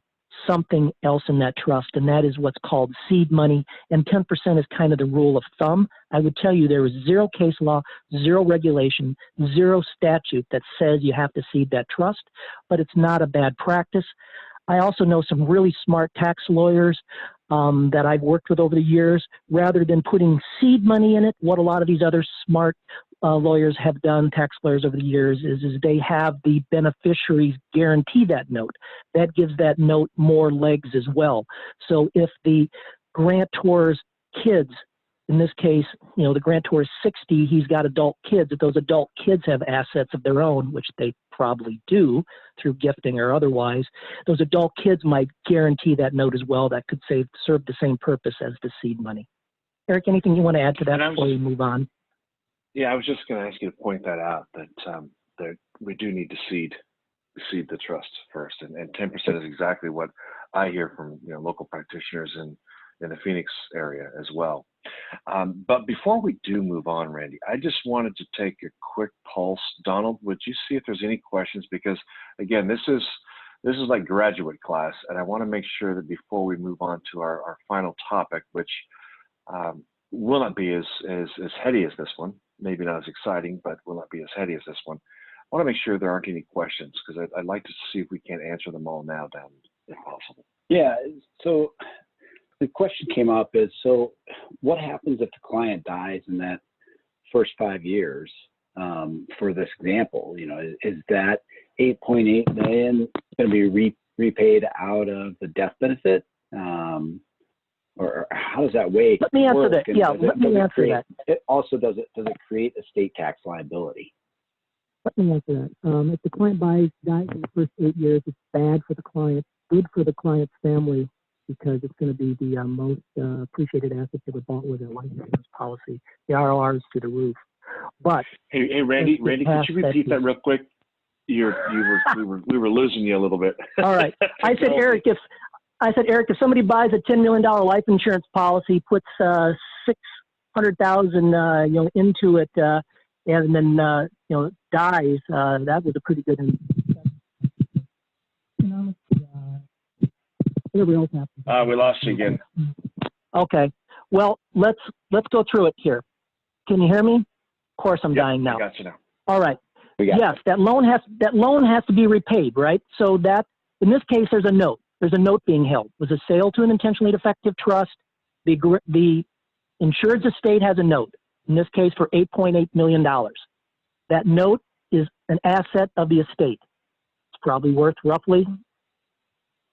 something else in that trust, and that is what's called seed money, and 10% is kind of the rule of thumb. I would tell you there is zero case law, zero regulation, zero statute that says you have to seed that trust, but it's not a bad practice. I also know some really smart tax lawyers that I've worked with over the years. Rather than putting seed money in it, what a lot of these other smart lawyers have done, tax lawyers over the years, is they have the beneficiaries guarantee that note. That gives that note more legs as well. So if the grantor's kids, in this case, the grantor is 60, he's got adult kids. If those adult kids have assets of their own, which they probably do through gifting or otherwise, those adult kids might guarantee that note as well. That could serve the same purpose as the seed money. Eric, anything you want to add to that before we move on? Yeah, I was just going to ask you to point that out, that we do need to seed the trust first, and 10% is exactly what I hear from local practitioners in the Phoenix area as well. But before we do move on, Randy, I just wanted to take a quick pulse. Donald, would you see if there's any questions? Because again, this is like graduate class, and I want to make sure that before we move on to our final topic, which will not be as heady as this one, maybe not as exciting, but will not be as heady as this one. I want to make sure there aren't any questions, because I'd like to see if we can't answer them all now, Dan, if possible. Yeah, so the question came up is, so what happens if the client dies in that first 5 years? For this example, is that $8.8 million going to be repaid out of the death benefit? Or how does that weigh? Let me answer that. Yeah, let me answer that. It also, does it create estate tax liability? Let me answer that. If the client dies in the first 8 years, it's bad for the client, good for the client's family, because it's going to be the most appreciated assets that were bought with a life insurance policy. The ROR is through the roof. But hey, Randy, could you repeat that real quick? We were losing you a little bit. All right. I said, Eric, if somebody buys a $10 million life insurance policy, puts $600,000 into it, and then dies, that was a pretty good whatever else happens. We lost you again. Okay. Well, let's go through it here. Can you hear me? Of course, I'm dying now. I got you now. All right. Yes, that loan has to be repaid, right? So that in this case, there's a note. There's a note being held. It was a sale to an intentionally defective trust. The insured's estate has a note. In this case, for $8.8 million. That note is an asset of the estate. It's probably worth roughly,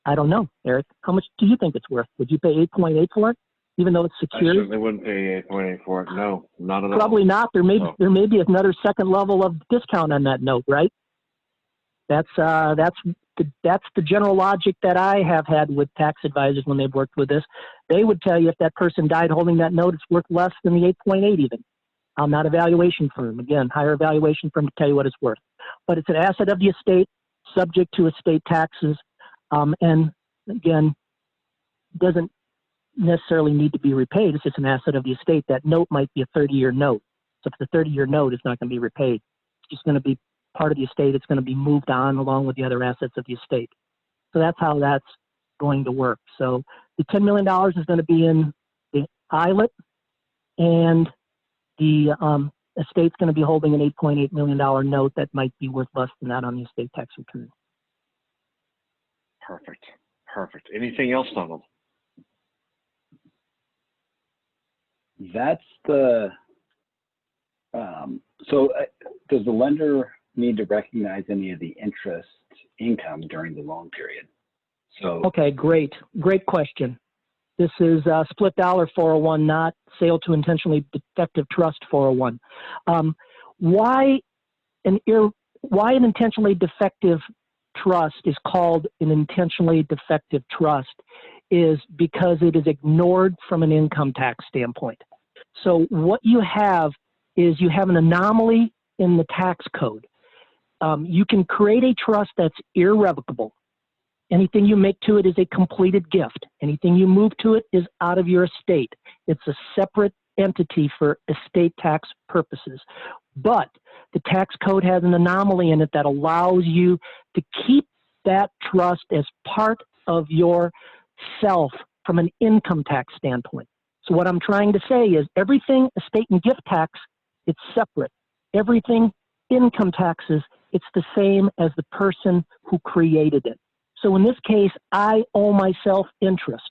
I don't know, Eric, how much do you think it's worth? Would you pay 8.8 for it, even though it's I secured? certainly wouldn't pay 8.8 for it. No, not at all. Probably not. There may be another second level of discount on that note, right? That's the general logic that I have had with tax advisors when they've worked with this. They would tell you if that person died holding that note, it's worth less than the 8.8 even. I'm not a valuation firm. Again, hire a valuation firm to tell you what it's worth. But it's an asset of the estate, subject to estate taxes, and again, doesn't necessarily need to be repaid. It's just an asset of the estate. That note might be a 30-year note. So if it's a 30-year note, it's not going to be repaid. It's just going to be part of the estate. It's going to be moved on along with the other assets of the estate. So that's how that's going to work. So the $10 million is going to be in the ILET, and the estate's going to be holding an $8.8 million note that might be worth less than that on the estate tax return. Perfect. Perfect. Anything else, Donald? That's the, does the lender need to recognize any of the interest income during the loan period? So Okay, great question. This is split dollar 401, not sale to intentionally defective trust 401. Why an intentionally defective trust is called an intentionally defective trust is because it is ignored from an income tax standpoint. So what you have is you have an anomaly in the tax code. You can create a trust that's irrevocable. Anything you make to it is a completed gift. Anything you move to it is out of your estate. It's a separate entity for estate tax purposes. But the tax code has an anomaly in it that allows you to keep that trust as part of yourself from an income tax standpoint. So what I'm trying to say is everything estate and gift tax, it's separate. Everything income taxes, it's the same as the person who created it. So in this case, I owe myself interest,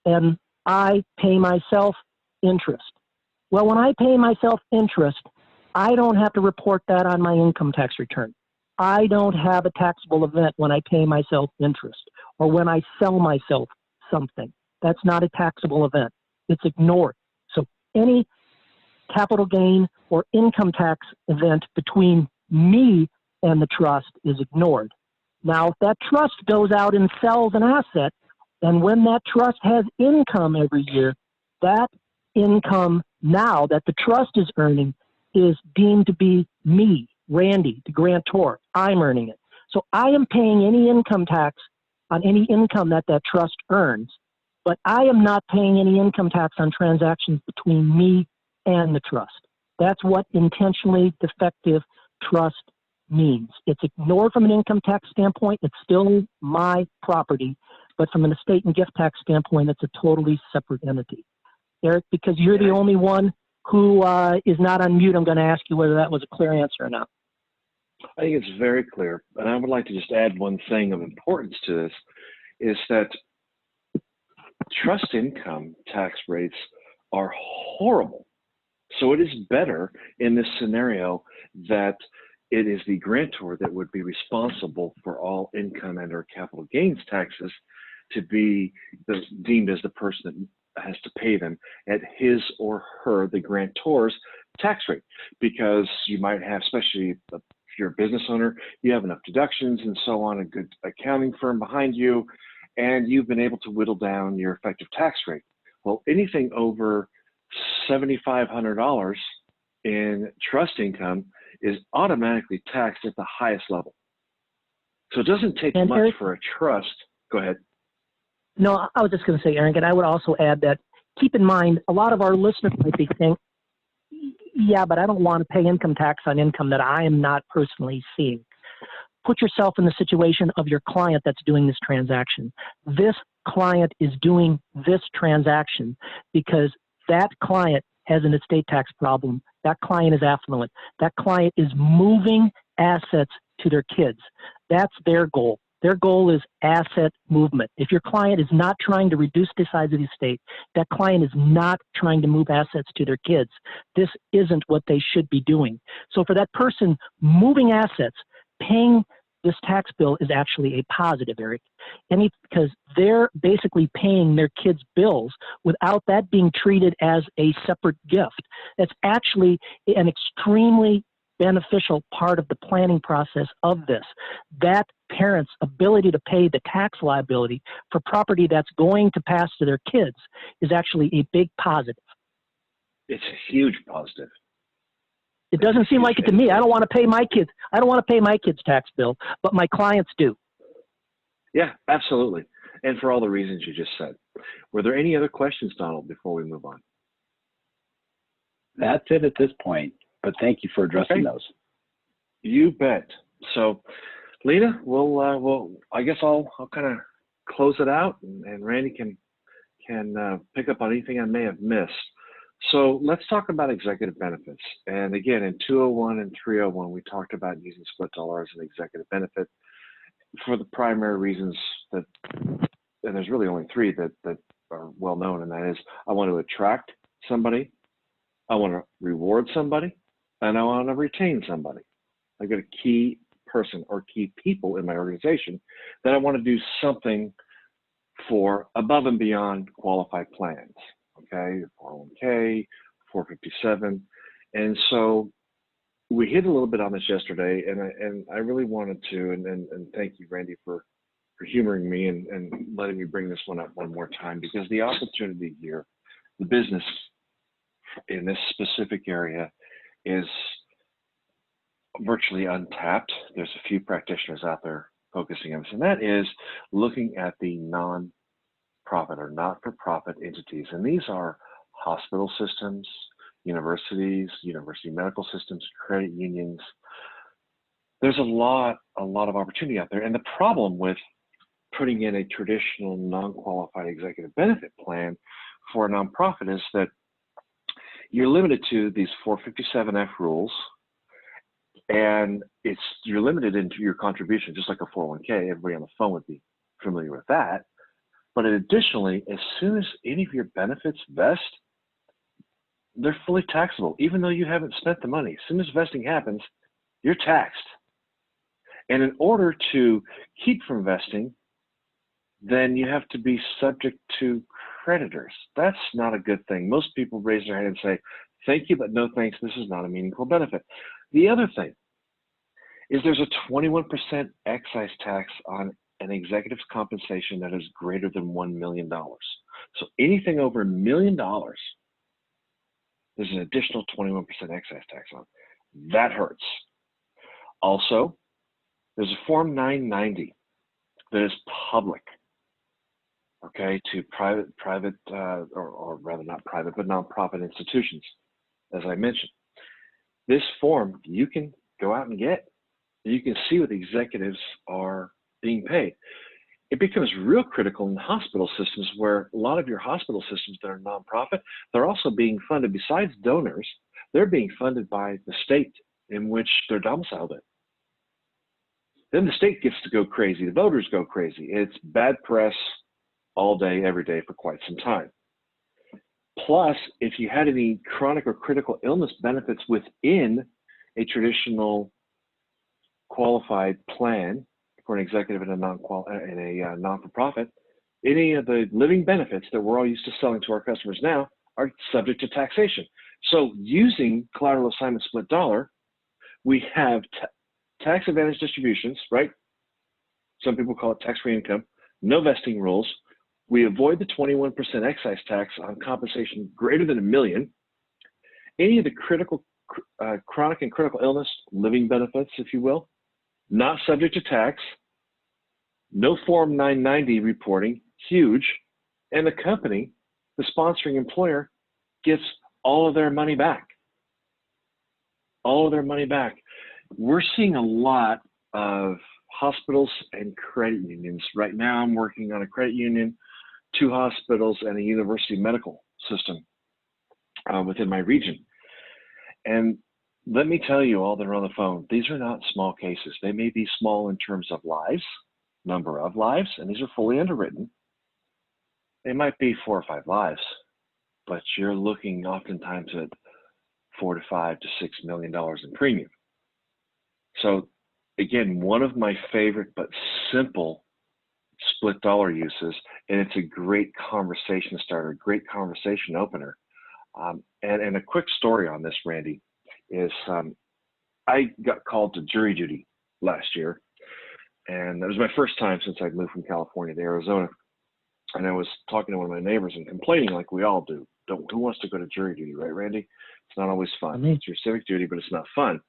and I pay myself interest. Well, when I pay myself interest, I don't have to report that on my income tax return. I don't have a taxable event when I pay myself interest or when I sell myself something. That's not a taxable event. It's ignored. So any capital gain or income tax event between me and the trust is ignored. Now, if that trust goes out and sells an asset, and when that trust has income every year, that income now that the trust is earning is deemed to be me, Randy, the grantor. I'm earning it. So I am paying any income tax on any income that that trust earns, but I am not paying any income tax on transactions between me and the trust. That's what intentionally defective trust means. It's ignored from an income tax standpoint. It's still my property, but from an estate and gift tax standpoint, it's a totally separate entity. Eric, because you're the only one who is not on mute, I'm going to ask you whether that was a clear answer or not. I think it's very clear. And I would like to just add one thing of importance to this is that trust income tax rates are horrible. So it is better in this scenario that it is the grantor that would be responsible for all income and or capital gains taxes to be deemed as the person that has to pay them at his or her, the grantor's tax rate. Because you might have, especially if you're a business owner, you have enough deductions and so on, a good accounting firm behind you, and you've been able to whittle down your effective tax rate. Well, anything over $7,500 in trust income is automatically taxed at the highest level. So it doesn't take much Eric, for a trust. Go ahead. No, I was just going to say, Eric, and I would also add that keep in mind, a lot of our listeners might be thinking, yeah, but I don't want to pay income tax on income that I am not personally seeing. Put yourself in the situation of your client that's doing this transaction. This client is doing this transaction because that client has an estate tax problem. That client is affluent. That client is moving assets to their kids. That's their goal. Their goal is asset movement. If your client is not trying to reduce the size of the estate, that client is not trying to move assets to their kids. This isn't what they should be doing. So for that person moving assets, paying this tax bill is actually a positive, Eric. Because they're basically paying their kids' bills without that being treated as a separate gift. That's actually an extremely beneficial part of the planning process of this. That parent's ability to pay the tax liability for property that's going to pass to their kids is actually a big positive. It's a huge positive. It doesn't seem like it to me. I don't want to pay my kids. I don't want to pay my kids' tax bill, but my clients do. Yeah, absolutely. And for all the reasons you just said. Were there any other questions, Donald, before we move on? That's it at this point, but thank you for addressing those. You bet. So, Lena, I guess I'll kind of close it out, and Randy can pick up on anything I may have missed. So let's talk about executive benefits. And again, in 201 and 301, we talked about using split dollar as an executive benefit for the primary reasons that, and there's really only three that are well known, and that is I want to attract somebody, I want to reward somebody, and I want to retain somebody. I've got a key person or key people in my organization that I want to do something for above and beyond qualified plans. Okay, 401k, 457. And so we hit a little bit on this yesterday, and I really wanted to, and thank you, Randy, for humoring me and letting me bring this one up one more time, because the opportunity here, the business in this specific area is virtually untapped. There's a few practitioners out there focusing on this, and that is looking at the non-profit or not-for-profit entities. And these are hospital systems, universities, university medical systems, credit unions. There's a lot of opportunity out there. And the problem with putting in a traditional non-qualified executive benefit plan for a nonprofit is that you're limited to these 457F rules, and you're limited into your contribution, just like a 401k. Everybody on the phone would be familiar with that. But additionally, as soon as any of your benefits vest, they're fully taxable, even though you haven't spent the money. As soon as vesting happens, you're taxed. And in order to keep from vesting, then you have to be subject to creditors. That's not a good thing. Most people raise their hand and say, thank you, but no thanks, this is not a meaningful benefit. The other thing is there's a 21% excise tax on an executive's compensation that is greater than $1 million. So anything over $1 million, there's an additional 21% excise tax on. That hurts. Also, there's a Form 990 that is public, okay, to private, or rather not private, but nonprofit institutions, as I mentioned. This form you can go out and get. You can see what the executives are being paid. It becomes real critical in hospital systems, where a lot of your hospital systems that are nonprofit, they're also being funded, besides donors, they're being funded by the state in which they're domiciled in. Then the state gets to go crazy, the voters go crazy. It's bad press all day, every day for quite some time. Plus, if you had any chronic or critical illness benefits within a traditional qualified plan for an executive in a non-for-profit, any of the living benefits that we're all used to selling to our customers now are subject to taxation. So using collateral assignment split dollar, we have tax advantage distributions, right? Some people call it tax-free income, no vesting rules. We avoid the 21% excise tax on compensation greater than $1 million. Any of the critical, chronic and critical illness living benefits, if you will, not subject to tax, no Form 990 reporting, huge, and the company, the sponsoring employer, gets all of their money back. All of their money back. We're seeing a lot of hospitals and credit unions. Right now I'm working on a credit union, 2 hospitals, and a university medical system within my region. And let me tell you all that are on the phone, these are not small cases. They may be small in terms of lives, number of lives, and these are fully underwritten. They might be 4 or 5 lives, but you're looking oftentimes at $4 to $5 to $6 million in premium. So again, one of my favorite but simple split dollar uses, and it's a great conversation starter, great conversation opener. And a quick story on this, Randy, is I got called to jury duty last year, and that was my first time since I'd moved from California to Arizona. And I was talking to one of my neighbors and complaining like we all do. Who wants to go to jury duty, right, Randy? It's not always fun. It's your civic duty, but it's not fun.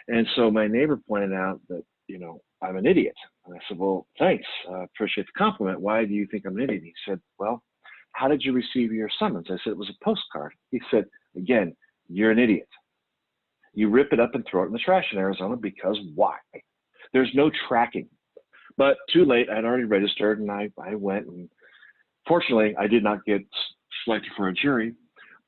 And so my neighbor pointed out that, I'm an idiot. And I said, well, thanks. Appreciate the compliment. Why do you think I'm an idiot? He said, well, how did you receive your summons? I said, it was a postcard. He said, again, you're an idiot. You rip it up and throw it in the trash in Arizona because why? There's no tracking. But too late, I'd already registered, and I went, and fortunately, I did not get selected for a jury.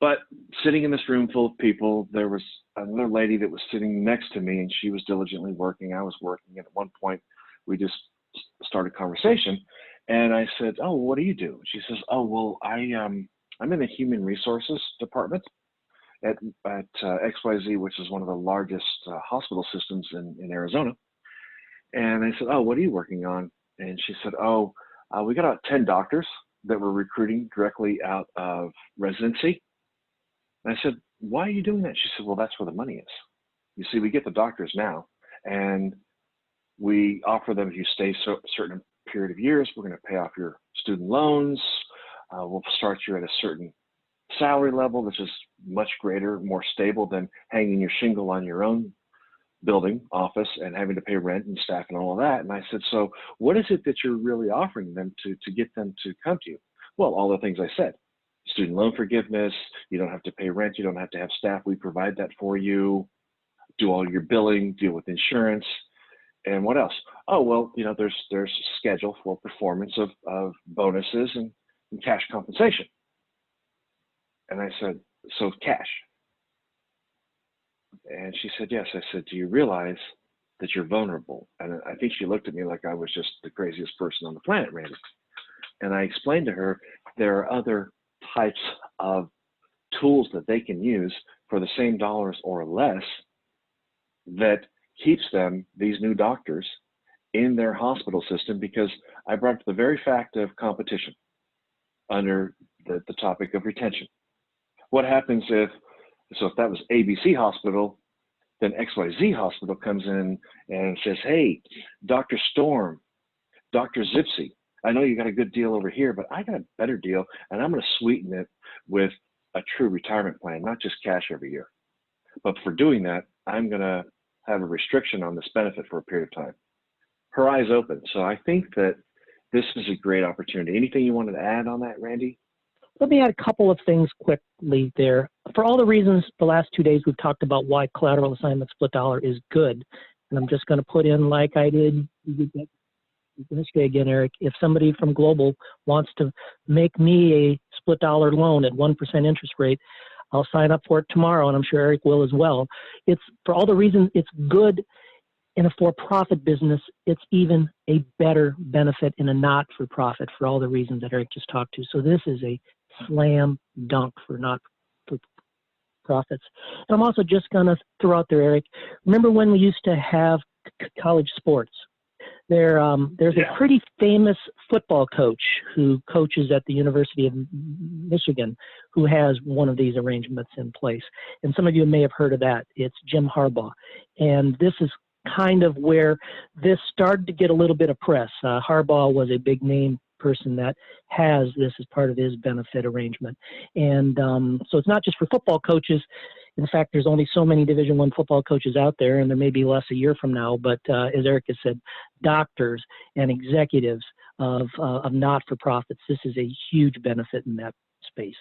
But sitting in this room full of people, there was another lady that was sitting next to me, and she was diligently working. I was working, and at one point, we just started a conversation, and I said, "Oh, what do you do?" She says, "Oh, well, I'm in the human resources department at XYZ, which is one of the largest hospital systems in Arizona." And I said, "Oh, what are you working on?" And she said, "Oh, we got about 10 doctors that we're recruiting directly out of residency." And I said, "Why are you doing that?" She said, "Well, that's where the money is. You see, we get the doctors now, and we offer them, if you stay a certain period of years, we're going to pay off your student loans. We'll start you at a certain salary level, which is much greater, more stable than hanging your shingle on your own building office and having to pay rent and staff and all of that." And I said, "So what is it that you're really offering them to get them to come to you?" "Well, all the things I said. Student loan forgiveness, you don't have to pay rent, you don't have to have staff, we provide that for you, do all your billing, deal with insurance, and what else? Oh, well, there's a schedule for performance of bonuses and cash compensation." And I said, "So cash?" And she said, "Yes." I said, "Do you realize that you're vulnerable?" And I think she looked at me like I was just the craziest person on the planet, Randy. And I explained to her there are other types of tools that they can use for the same dollars or less that keeps them, these new doctors, in their hospital system, because I brought up the very fact of competition under the topic of retention. What happens if that was ABC Hospital, then XYZ Hospital comes in and says, "Hey, Dr. Storm, Dr. Zipsy, I know you got a good deal over here, but I got a better deal, and I'm going to sweeten it with a true retirement plan, not just cash every year. But for doing that, I'm going to have a restriction on this benefit for a period of time." Her eyes opened. So I think that this is a great opportunity. Anything you wanted to add on that, Randy? Let me add a couple of things quickly there. For all the reasons the last 2 days we've talked about why collateral assignment split dollar is good, and I'm just going to put in like I did yesterday again, Eric, if somebody from Global wants to make me a split dollar loan at 1% interest rate, I'll sign up for it tomorrow, and I'm sure Eric will as well. It's for all the reasons it's good in a for-profit business, it's even a better benefit in a not-for-profit for all the reasons that Eric just talked to. So this is a slam dunk for not-for-profits. And I'm also just going to throw out there, Eric, remember when we used to have college sports? There's a pretty famous football coach who coaches at the University of Michigan who has one of these arrangements in place. And some of you may have heard of that. It's Jim Harbaugh. And this is kind of where this started to get a little bit of press. Harbaugh was a big name person that has this as part of his benefit arrangement. And so it's not just for football coaches. In fact, there's only so many Division I football coaches out there, and there may be less a year from now. But as Eric has said, doctors and executives of not-for-profits, this is a huge benefit in that space.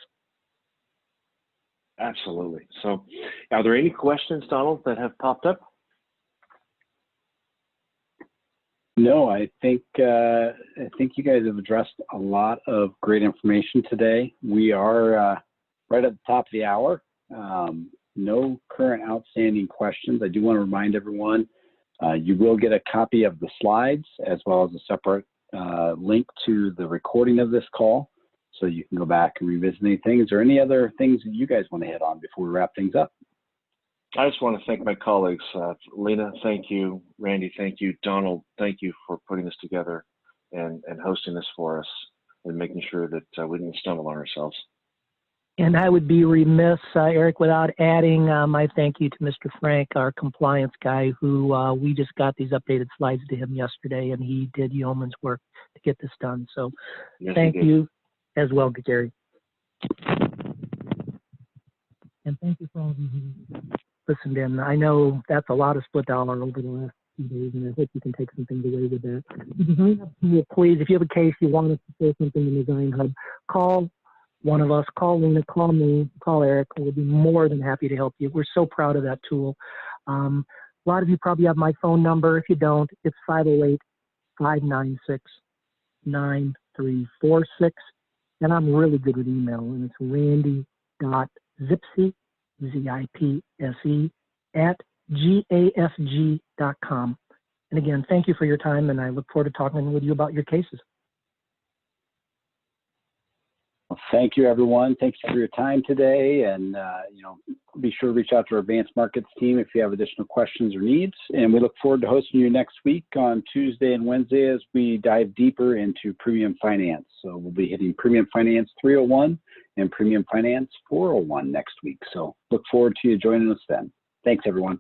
Absolutely. So are there any questions, Donald, that have popped up? No, I think you guys have addressed a lot of great information today. We are right at the top of the hour. No current outstanding questions. I do want to remind everyone You will get a copy of the slides as well as a separate link to the recording of this call, so you can go back and revisit anything. Is there any other things that you guys want to hit on before we wrap things up? I just want to thank my colleagues. Lena, thank you. Randy, thank you. Donald, thank you for putting this together and hosting this for us and making sure that we didn't stumble on ourselves. And I would be remiss, Eric, without adding my thank you to Mr. Frank, our compliance guy, who we just got these updated slides to him yesterday, and he did yeoman's work to get this done. So Yes, thank you as well, Gary. And thank you for all of you who listened in. I know that's a lot of split dollar over the last few days, and I hope you can take something away with that. The Design Hub tool, please, if you have a case you want us to say something in the Design Hub, call one of us, call Lena, call me, call Eric. We'll be more than happy to help you. We're so proud of that tool. A lot of you probably have my phone number. If you don't, it's 508-596-9346. And I'm really good with email, and it's randy.zipse, Z-I-P-S-E, @gafg.com. And again, thank you for your time, and I look forward to talking with you about your cases. Well, thank you, everyone. Thanks for your time today. And, be sure to reach out to our advanced markets team if you have additional questions or needs. And we look forward to hosting you next week on Tuesday and Wednesday as we dive deeper into premium finance. So we'll be hitting premium finance 301 and premium finance 401 next week. So look forward to you joining us then. Thanks, everyone.